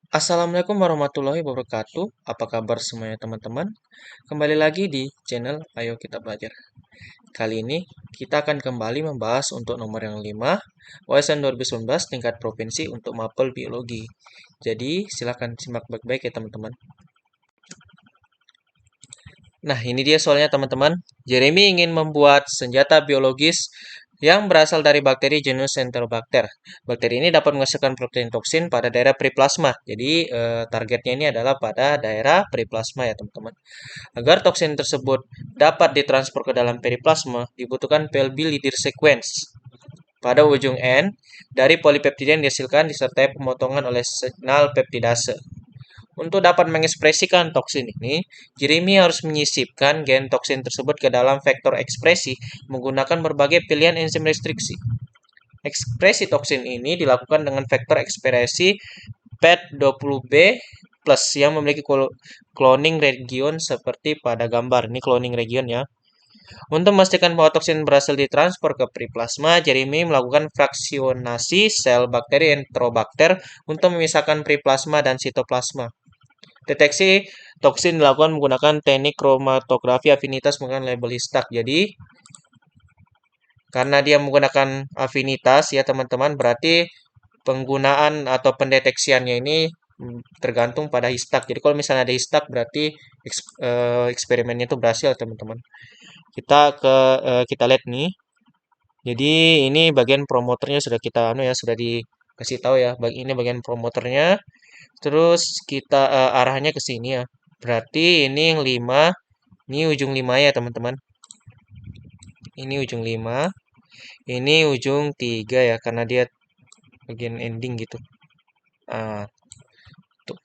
Assalamualaikum warahmatullahi wabarakatuh. Apa kabar semuanya teman-teman? Kembali lagi di channel Ayo Kita Belajar. Kali ini kita akan kembali membahas untuk nomor yang 5, OSN 2019 tingkat provinsi untuk mapel biologi. Jadi silakan simak baik-baik ya teman-teman. Nah, ini dia soalnya teman-teman. Jeremy ingin membuat senjata biologis yang berasal dari bakteri genus Enterobacter. Bakteri ini dapat menghasilkan protein toksin pada daerah periplasma. Jadi, targetnya ini adalah pada daerah periplasma ya teman-teman. Agar toksin tersebut dapat ditransfer ke dalam periplasma, dibutuhkan PLB leader sequence pada ujung N dari polipeptida yang dihasilkan disertai pemotongan oleh signal peptidase. Untuk dapat mengekspresikan toksin ini, Jeremy harus menyisipkan gen toksin tersebut ke dalam vektor ekspresi menggunakan berbagai pilihan enzim restriksi. Ekspresi toksin ini dilakukan dengan vektor ekspresi PET20B plus yang memiliki cloning region seperti pada gambar. Ini cloning region ya. Untuk memastikan bahwa toksin berhasil ditransfer ke periplasma, Jeremy melakukan fraksionasi sel bakteri Enterobacter untuk memisahkan periplasma dan sitoplasma. Deteksi toksin dilakukan menggunakan teknik kromatografi afinitas menggunakan label Histag. Jadi, karena dia menggunakan afinitas ya teman-teman, berarti penggunaan atau pendeteksiannya ini tergantung pada Histag. Jadi kalau misalnya ada Histag berarti eksperimennya itu berhasil teman-teman. Kita lihat nih. Jadi ini bagian promoternya sudah kita sudah dikasih tahu ya. Ini bagian promoternya. Terus kita arahnya ke sini ya. Berarti ini yang 5, ini ujung 5 ya teman-teman. Ini ujung 5, ini ujung 3 ya karena dia bagian ending gitu. Nah, tuh.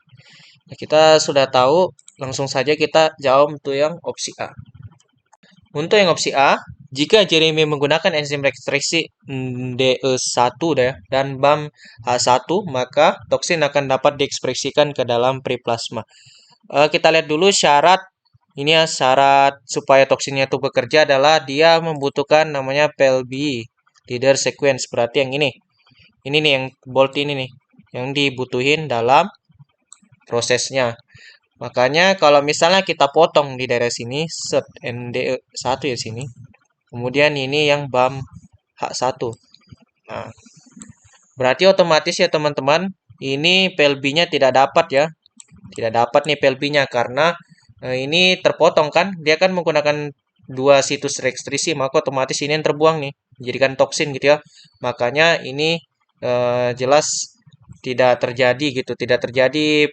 Nah, kita sudah tahu, langsung saja kita jawab untuk yang opsi A. Untuk yang opsi A, jika Jeremy menggunakan enzim restriksi DE1 dan BAM H1, maka toksin akan dapat diekspresikan ke dalam periplasma. Kita lihat dulu syarat ini ya, syarat supaya toksinnya itu bekerja adalah dia membutuhkan namanya PLB leader sequence. Berarti yang ini nih yang bold ini nih yang dibutuhin dalam prosesnya. Makanya kalau misalnya kita potong di daerah sini set ND1 ya sini. Kemudian ini yang BAM H1. Nah, berarti otomatis ya teman-teman, ini PLB-nya tidak dapat ya. Tidak dapat nih PLB-nya karena ini terpotong kan. Dia kan menggunakan dua situs restriksi, maka otomatis ini yang terbuang nih. Menjadikan toksin gitu ya. Makanya ini jelas tidak terjadi gitu. Tidak terjadi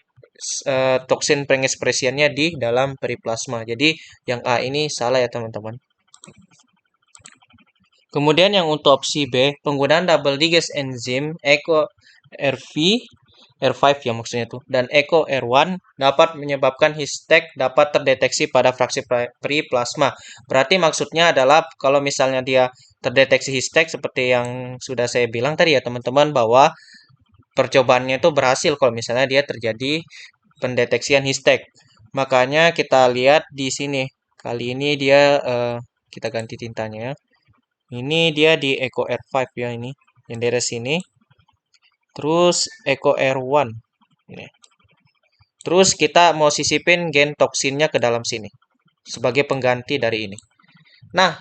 toksin pengekspresiannya di dalam periplasma. Jadi yang A ini salah ya teman-teman. Kemudian yang untuk opsi B, penggunaan double digest enzim Eco RV R5 ya maksudnya itu dan Eco R1 dapat menyebabkan Histag dapat terdeteksi pada fraksi periplasma. Berarti maksudnya adalah kalau misalnya dia terdeteksi Histag seperti yang sudah saya bilang tadi ya teman-teman bahwa percobaannya itu berhasil kalau misalnya dia terjadi pendeteksian Histag. Makanya kita lihat di sini. Kali ini dia kita ganti tintanya ya. Ini dia di Eco R5 ya ini. Yang dari sini. Terus Eco R1. Ini. Terus kita mau sisipin gen toksinnya ke dalam sini. Sebagai pengganti dari ini. Nah,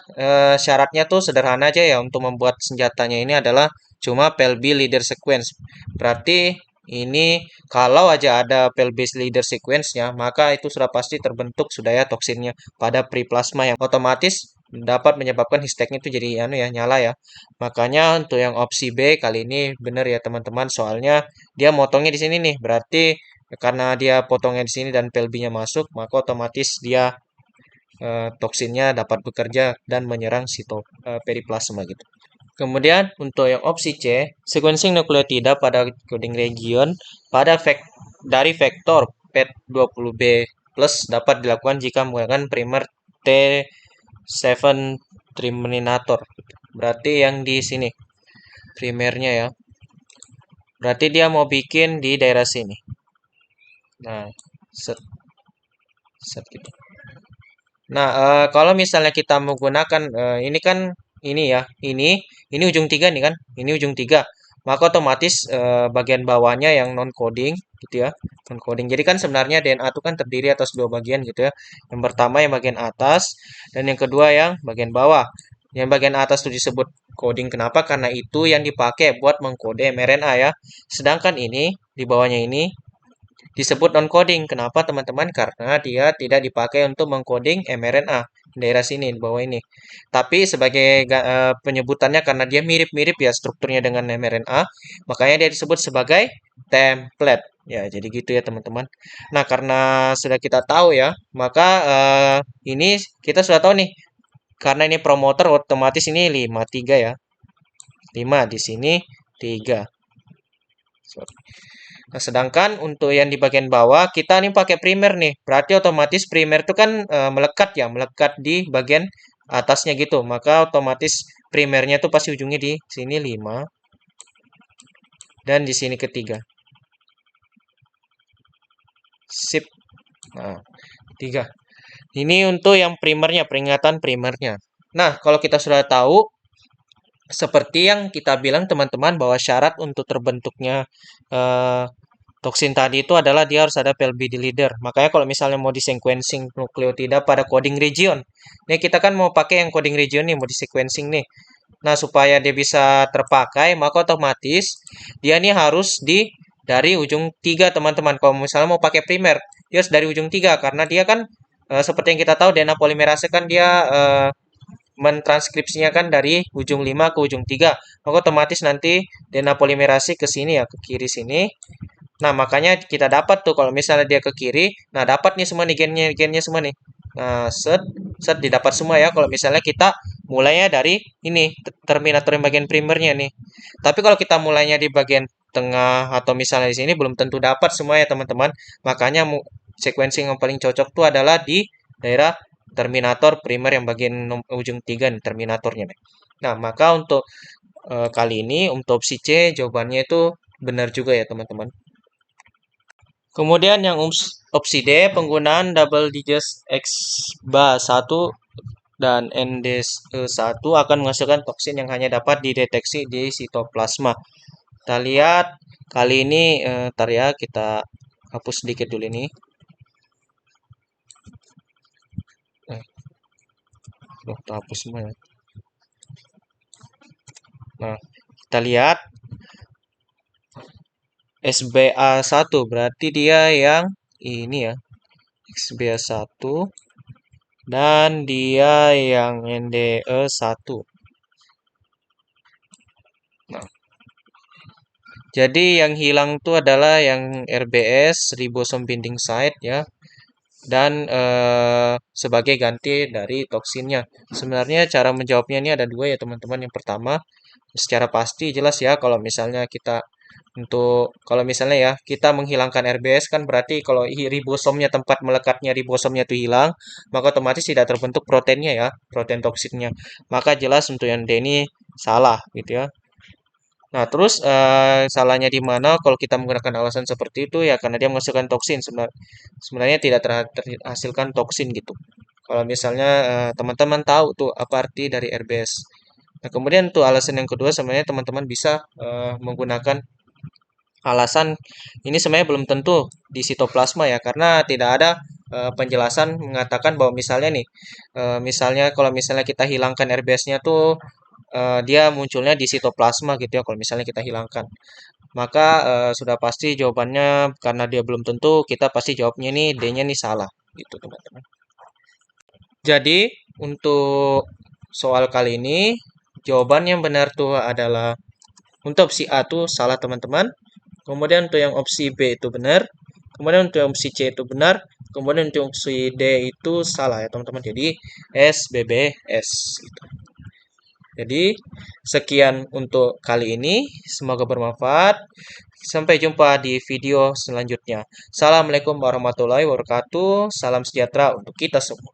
syaratnya tuh sederhana aja ya untuk membuat senjatanya ini adalah cuma PLB leader sequence. Berarti ini kalau aja ada PLB leader sequence-nya, maka itu sudah pasti terbentuk sudah ya toksinnya pada periplasma yang otomatis dapat menyebabkan Histagnya itu jadi nyala ya. Makanya untuk yang opsi B kali ini benar ya teman-teman, soalnya dia motongnya di sini nih. Berarti karena dia potongnya di sini dan PLB-nya masuk, maka otomatis dia toksinnya dapat bekerja dan menyerang periplasma gitu. Kemudian untuk yang opsi C, sequencing nukleotida pada coding region dari vektor PET20B plus dapat dilakukan jika menggunakan primer T7 terminator. Berarti yang di sini primernya ya. Berarti dia mau bikin di daerah sini. Nah, set gitu. Nah, kalau misalnya kita menggunakan ini kan ini ya, ini ujung 3 nih kan, ini ujung 3. Maka otomatis bagian bawahnya yang non coding gitu ya. Encoding. Jadi kan sebenarnya DNA itu kan terdiri atas dua bagian gitu ya. Yang pertama yang bagian atas dan yang kedua yang bagian bawah. Yang bagian atas itu disebut coding. Kenapa? Karena itu yang dipakai buat mengkode mRNA ya. Sedangkan ini di bawahnya ini disebut non-coding. Kenapa teman-teman? Karena dia tidak dipakai untuk mengcoding mRNA daerah sini di bawah ini. Tapi sebagai penyebutannya karena dia mirip-mirip ya strukturnya dengan mRNA, makanya dia disebut sebagai template. Ya, jadi gitu ya teman-teman. Nah, karena sudah kita tahu ya, maka ini kita sudah tahu nih. Karena ini promoter otomatis ini 53 ya. 5 di sini 3. Sorry. Nah, sedangkan untuk yang di bagian bawah kita nih pakai primer nih. Berarti otomatis primer itu kan melekat ya, melekat di bagian atasnya gitu. Maka otomatis primernya tuh pasti ujungnya di sini 5 dan di sini ketiga. Sip. Nah, 3. Ini untuk yang primernya, peringatan primernya. Nah, kalau kita sudah tahu seperti yang kita bilang teman-teman bahwa syarat untuk terbentuknya eh, toksin tadi itu adalah dia harus ada PLBD leader. Makanya kalau misalnya mau di sequencing nukleotida pada coding region, nih kita kan mau pakai yang coding region nih, mau di sequencing nih. Nah, supaya dia bisa terpakai, maka otomatis dia nih harus dari ujung 3 teman-teman. Kalau misalnya mau pakai primer, dia harus dari ujung 3 karena dia kan seperti yang kita tahu DNA polimerase kan dia mentranskripsinya kan dari ujung 5 ke ujung 3. Maka otomatis nanti DNA polimerase ke sini ya, ke kiri sini. Nah, makanya kita dapat tuh kalau misalnya dia ke kiri, nah dapat nih semua nih gennya semua nih. Nah, set didapat semua ya kalau misalnya kita mulainya dari ini terminator yang bagian primernya nih. Tapi kalau kita mulainya di bagian tengah atau misalnya di sini belum tentu dapat semua ya teman-teman. Makanya sequencing yang paling cocok tuh adalah di daerah terminator primer yang bagian ujung 3 nih, terminatornya nih. Nah, maka untuk kali ini untuk opsi C jawabannya itu benar juga ya teman-teman. Kemudian yang opsi D, penggunaan double digit XBA1 dan NDE1 akan menghasilkan toksin yang hanya dapat dideteksi di sitoplasma. Kita lihat kali ini, ntar ya kita hapus sedikit dulu ini. Kita hapus semua ya. Nah, kita lihat SBA1 berarti dia yang ini ya. XBA1 dan dia yang NDE1. Nah, jadi yang hilang itu adalah yang RBS, ribosome binding site ya. Dan sebagai ganti dari toksinnya. Sebenarnya cara menjawabnya ini ada dua ya teman-teman. Yang pertama, secara pasti jelas ya kalau misalnya kita kalau misalnya ya kita menghilangkan RBS kan berarti kalau ribosomnya tempat melekatnya ribosomnya itu hilang, maka otomatis tidak terbentuk proteinnya ya, protein toksinnya. Maka jelas untuk yang D ini salah gitu ya. Nah, terus salahnya di mana kalau kita menggunakan alasan seperti itu ya karena dia menghasilkan toksin. Sebenarnya tidak terhasilkan toksin gitu. Kalau misalnya teman-teman tahu tuh apa arti dari RBS. Nah, kemudian tuh alasan yang kedua sebenarnya teman-teman bisa menggunakan alasan ini sebenarnya belum tentu di sitoplasma ya karena tidak ada penjelasan mengatakan bahwa misalnya nih misalnya kalau misalnya kita hilangkan RBS-nya tuh dia munculnya di sitoplasma gitu ya kalau misalnya kita hilangkan. Maka sudah pasti jawabannya karena dia belum tentu kita pasti jawabnya ini D-nya nih salah gitu teman-teman. Jadi untuk soal kali ini jawaban yang benar tuh adalah untuk opsi A tuh salah teman-teman. Kemudian untuk yang opsi B itu benar. Kemudian untuk yang opsi C itu benar. Kemudian untuk opsi D itu salah ya teman-teman. Jadi S, B, B, S gitu. Jadi sekian untuk kali ini. Semoga bermanfaat. Sampai jumpa di video selanjutnya. Assalamualaikum warahmatullahi wabarakatuh. Salam sejahtera untuk kita semua.